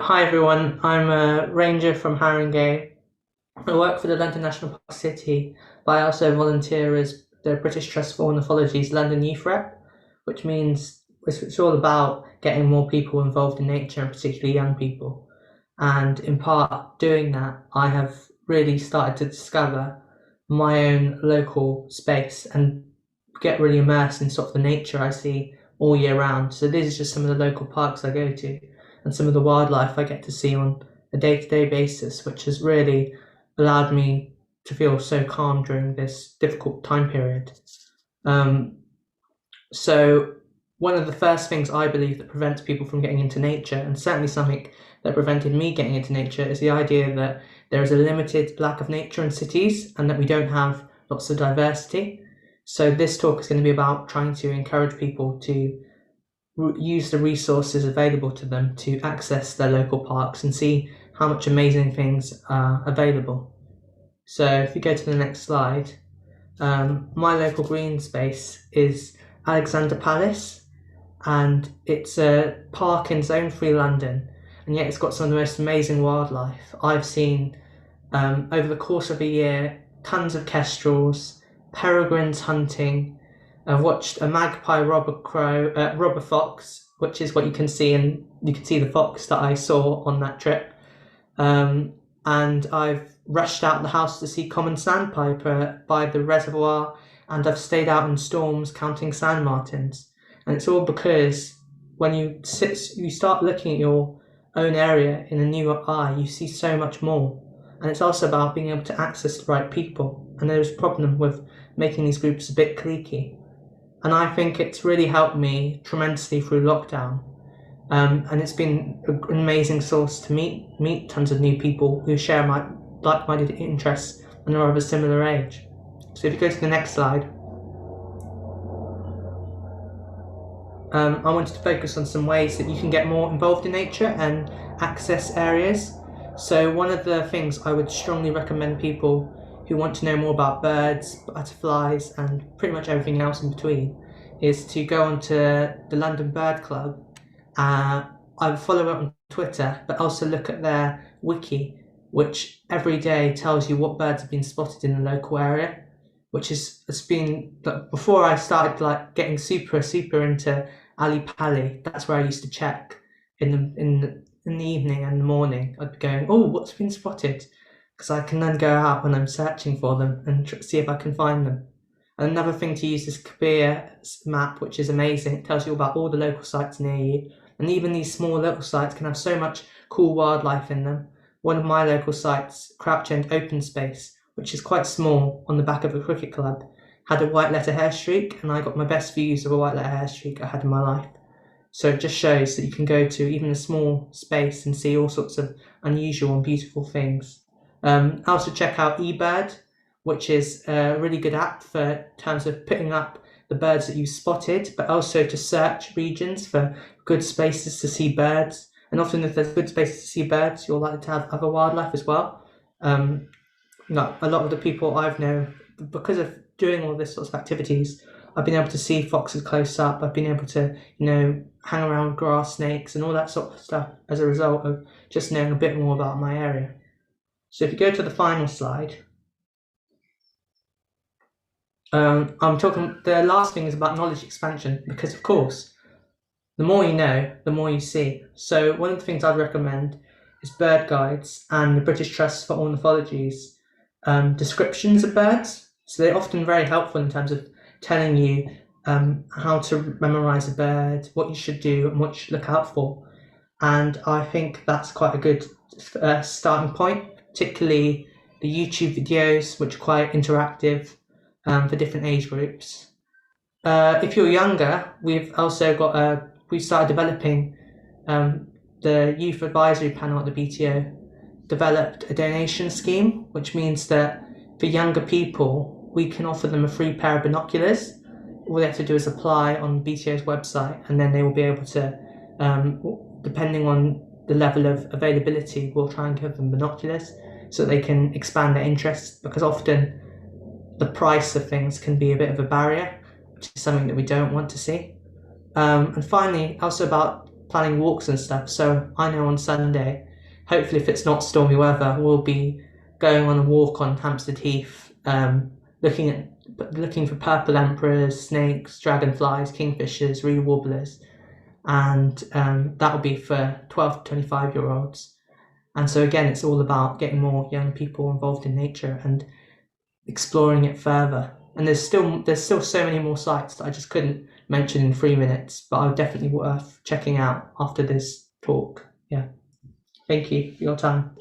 Hi everyone, I'm a ranger from Haringey. I work for the London National Park City, but I also volunteer as the British Trust for Ornithology's London Youth Rep, which means it's all about getting more people involved in nature, and particularly young people. And in part, doing that, I have really started to discover my own local space and get really immersed in sort of the nature I see all year round. So these are just some of the local parks I go to and some of the wildlife I get to see on a day-to-day basis, which has really allowed me to feel so calm during this difficult time period. Um, so one of the first things I believe that prevents people from getting into nature, and certainly something that prevented me getting into nature, is the idea that there is a limited lack of nature in cities and that we don't have lots of diversity. So this talk is going to be about trying to encourage people to use the resources available to them to access their local parks and see how much amazing things are available. So if you go to the next slide, my local green space is Alexander Palace, and it's a park in Zone 3 London, and yet it's got some of the most amazing wildlife. I've seen over the course of a year tons of kestrels, peregrines hunting. I've watched a magpie rob a fox, which is what you can see, and you can see the fox that I saw on that trip. And I've rushed out the house to see common sandpiper by the reservoir, and I've stayed out in storms counting sand martins. And it's all because when you start looking at your own area in a new eye, you see so much more. And it's also about being able to access the right people. And there's a problem with making these groups a bit cliquey. And I think it's really helped me tremendously through lockdown. And it's been an amazing source to meet tons of new people who share my like-minded interests and are of a similar age. So if you go to the next slide, I wanted to focus on some ways that you can get more involved in nature and access areas. So one of the things I would strongly recommend people who want to know more about birds, butterflies, and pretty much everything else in between is to go onto the London Bird Club. I follow it on Twitter, but also look at their wiki, which every day tells you what birds have been spotted in the local area, which it's been, before I started getting super into Ali Pali, that's where I used to check in the evening and the morning. I'd be going, oh, what's been spotted? Because I can then go out when I'm searching for them and see if I can find them. And another thing to use is Kabir Map, which is amazing. It tells you about all the local sites near you. And even these small little sites can have so much cool wildlife in them. One of my local sites, Crouch End Open Space, which is quite small on the back of a cricket club, had a white letter hair streak, and I got my best views of a white letter hair streak I had in my life. So it just shows that you can go to even a small space and see all sorts of unusual and beautiful things. Also check out eBird, which is a really good app for terms of putting up the birds that you've spotted, but also to search regions for good spaces to see birds. And often if there's good spaces to see birds, you're likely to have other wildlife as well. A lot of the people I've known, because of doing all this sorts of activities, I've been able to see foxes close up. I've been able to, hang around grass snakes and all that sort of stuff as a result of just knowing a bit more about my area. So if you go to the final slide, the last thing is about knowledge expansion, because of course, the more you know, the more you see. So one of the things I'd recommend is bird guides and the British Trust for Ornithology's descriptions of birds. So they're often very helpful in terms of telling you how to memorize a bird, what you should do and what you should look out for. And I think that's quite a good starting point, particularly the YouTube videos, which are quite interactive for different age groups. If you're younger, we've started developing the Youth Advisory Panel at the BTO developed a donation scheme, which means that for younger people, we can offer them a free pair of binoculars. All they have to do is apply on the BTO's website, and then they will be able to, depending on the level of availability, we'll try and give them binoculars so they can expand their interests, because often the price of things can be a bit of a barrier, which is something that we don't want to see. And finally, also about planning walks and stuff. So I know on Sunday, hopefully if it's not stormy weather, we'll be going on a walk on Hampstead Heath, looking for purple emperors, snakes, dragonflies, kingfishers, reed warblers, and that will be for 12 to 25-year-olds. And so again, it's all about getting more young people involved in nature and exploring it further. And there's still so many more sites that I just couldn't mention in 3 minutes, but are definitely worth checking out after this talk. Yeah. Thank you for your time.